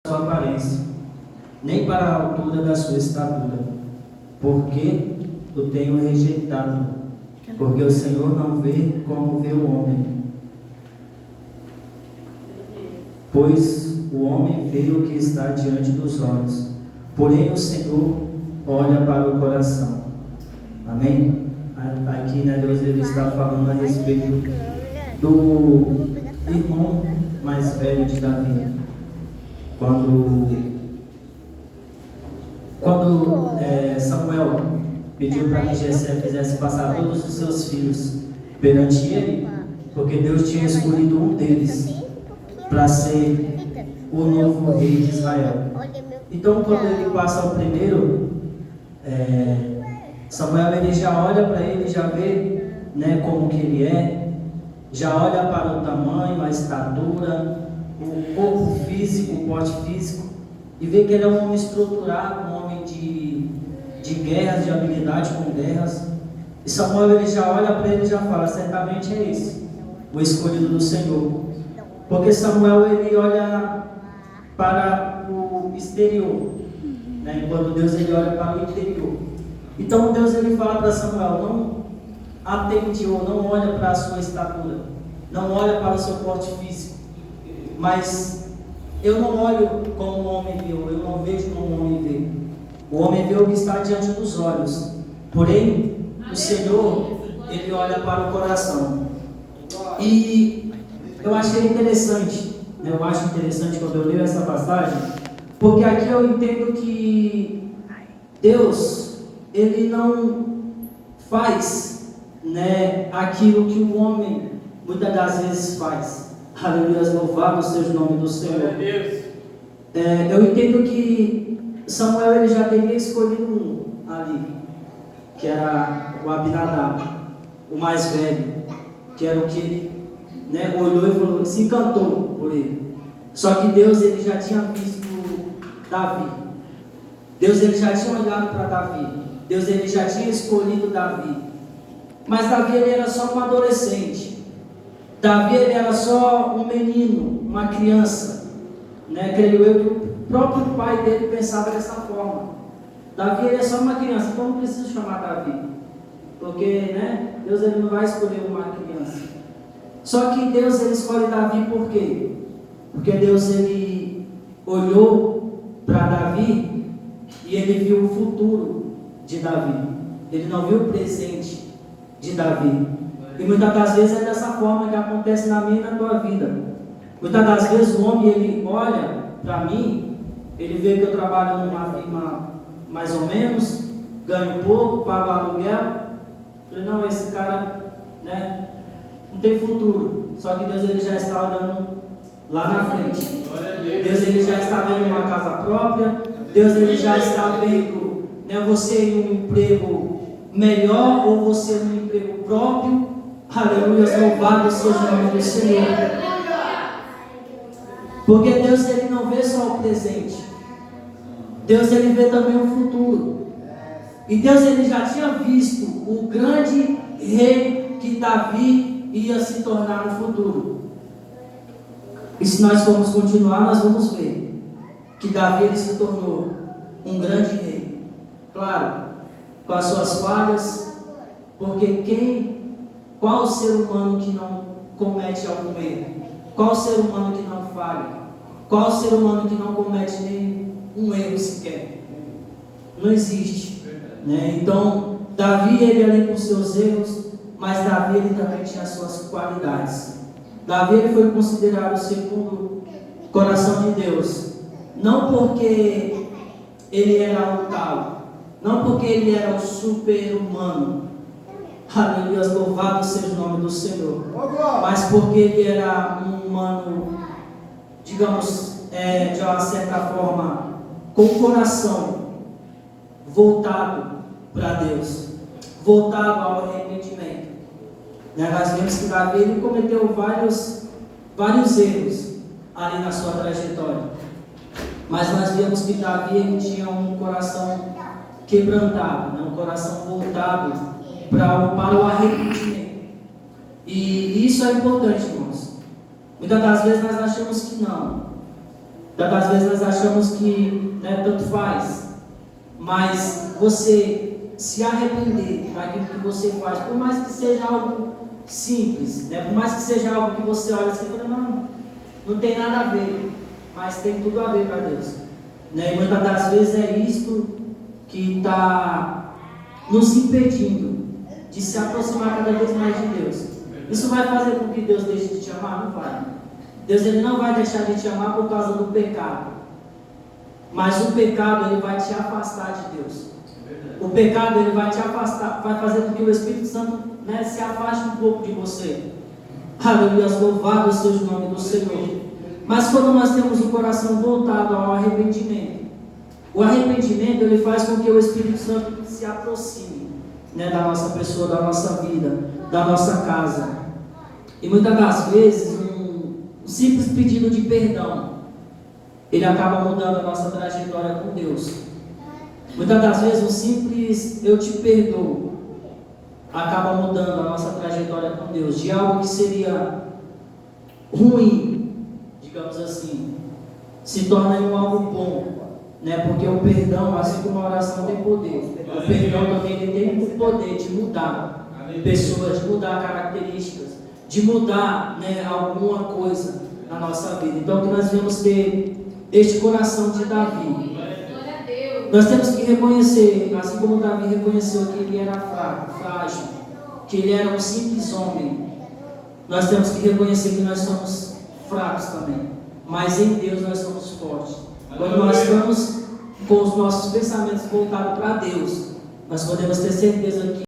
sua aparência, nem para a altura da sua estatura, porque o tenho rejeitado, porque o Senhor não vê como vê o homem. Pois o homem vê o que está diante dos olhos, porém o Senhor olha para o coração. Amém? Aqui, né, Deus ele está falando a respeito do irmão mais velho de Davi. Quando Samuel pediu para que Jessé fizesse passar todos os seus filhos perante ele, porque Deus tinha escolhido um deles para ser o novo rei de Israel. Então, quando ele passa o primeiro, Samuel ele já olha para ele, já vê, né, como que ele é, já olha para o tamanho, a estatura, o corpo físico, o porte físico, e vê que ele é um homem estruturado, um homem de guerras, de habilidade com guerras. E Samuel ele já olha para ele e já fala: certamente é esse, o escolhido do Senhor. Porque Samuel ele olha para o exterior, né, enquanto Deus ele olha para o interior. Então Deus ele fala para Samuel: não atende ou não olha para a sua estatura, não olha para o seu porte físico, mas eu não olho como o homem vê, eu não vejo como o homem vê. O homem vê o que está diante dos olhos, porém o Senhor ele olha para o coração. E eu achei interessante, né? Eu acho interessante quando eu leio essa passagem, porque aqui eu entendo que Deus ele não faz, né, aquilo que o homem muitas das vezes faz. Aleluia, louvado seja o nome do Senhor. Eu entendo que Samuel ele já teria escolhido um ali, que era o Abinadab, o mais velho, que era o que ele, né, olhou e falou, se encantou por ele. Só que Deus ele já tinha visto Davi. Deus ele já tinha olhado para Davi. Deus ele já tinha escolhido Davi. Mas Davi ele era só um adolescente. Davi ele era só um menino, uma criança, né? Creio eu que o próprio pai dele pensava dessa forma. Davi ele é só uma criança, então não precisa chamar Davi, porque, né, Deus ele não vai escolher uma criança. Só que Deus ele escolhe Davi por quê? Porque Deus ele olhou para Davi e ele viu o futuro de Davi. Ele não viu o presente de Davi. E muitas das vezes é dessa forma que acontece na minha e na tua vida. Muitas das vezes o homem ele olha para mim, ele vê que eu trabalho numa firma mais ou menos, ganho pouco, pago aluguel. Ele não, esse cara, né, não tem futuro. Só que Deus ele já está olhando lá na frente. Deus ele já está vendo uma casa própria. Deus ele já está vendo, né, você em um emprego melhor ou você em um emprego próprio. Aleluia, louvado seja o nome do Senhor. Porque Deus ele não vê só o presente. Deus ele vê também o futuro. E Deus ele já tinha visto o grande rei que Davi ia se tornar no futuro. E se nós formos continuar, nós vamos ver que Davi ele se tornou um grande rei. Claro, com as suas falhas, porque qual ser humano que não comete algum erro? Qual ser humano que não falha? Qual ser humano que não comete nenhum erro sequer? Não existe, né? Então, Davi ele ali com seus erros, mas Davi ele também tinha as suas qualidades. Davi ele foi considerado o segundo coração de Deus, não porque ele era um tal, não porque ele era um super-humano. Aleluia, louvado seja o nome do Senhor. Mas porque ele era um humano, digamos, de uma certa forma, com o coração voltado para Deus, voltado ao arrependimento. Nós vemos que Davi ele cometeu vários erros ali na sua trajetória. Mas nós vemos que Davi ele tinha um coração quebrantado, né? Um coração voltado para o arrependimento. E isso é importante, irmãos. Muitas das vezes nós achamos que não. Tantas vezes nós achamos que, né, tanto faz, mas você se arrepender daquilo que você faz, por mais que seja algo simples, né, por mais que seja algo que você olha assim e fala, não tem nada a ver, mas tem tudo a ver para Deus. Né? E muitas das vezes é isto que está nos impedindo de se aproximar cada vez mais de Deus. Isso vai fazer com que Deus deixe de te amar? Não vai. Deus ele não vai deixar de te amar por causa do pecado. Mas o pecado ele vai te afastar de Deus. O pecado ele vai te afastar, vai fazer com que o Espírito Santo, né, se afaste um pouco de você. Aleluia, louvado seja o nome do Senhor. Mas quando nós temos o coração voltado ao arrependimento, o arrependimento ele faz com que o Espírito Santo se aproxime, né, da nossa pessoa, da nossa vida, da nossa casa. E muitas das vezes um simples pedido de perdão ele acaba mudando a nossa trajetória com Deus. Muitas das vezes um simples eu te perdoo acaba mudando a nossa trajetória com Deus, de algo que seria ruim, digamos assim, se torna em algo bom, né? Porque o perdão, assim como a oração tem poder, o perdão também ele tem o poder de mudar pessoas, de mudar características, de mudar, né, alguma coisa na nossa vida. Então que nós devemos ter este coração de Davi. Nós temos que reconhecer, assim como Davi reconheceu que ele era fraco, frágil, que ele era um simples homem, nós temos que reconhecer que nós somos fracos também, mas em Deus nós somos fortes. Quando nós estamos com os nossos pensamentos voltados para Deus, nós podemos ter certeza que